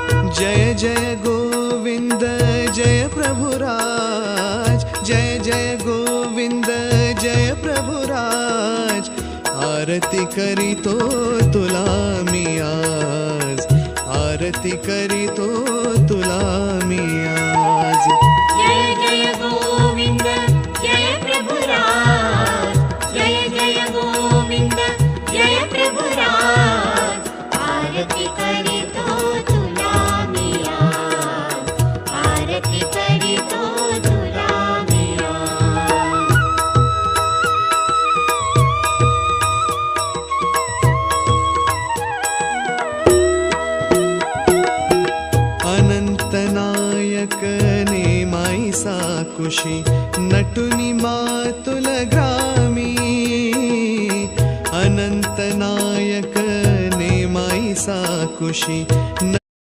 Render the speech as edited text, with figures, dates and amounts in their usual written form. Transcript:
जय जय गोविंद जय प्रभुराज, जय जय गोविंद जय प्रभुराज। आरती करीतो तुला मी आज, आरती करीतो तुला मी आज। जय जय गोविंद जय प्रभुराज, जय जय गोविंद जय प्रभुराज। आरती करीतो तुला मी आज, आरती करीतो तुला मी आज। अनंत नायक नेमाई साकुशी, नटुनी मातुल ग्रामी। अनंत नायक नेमाई साकुशी।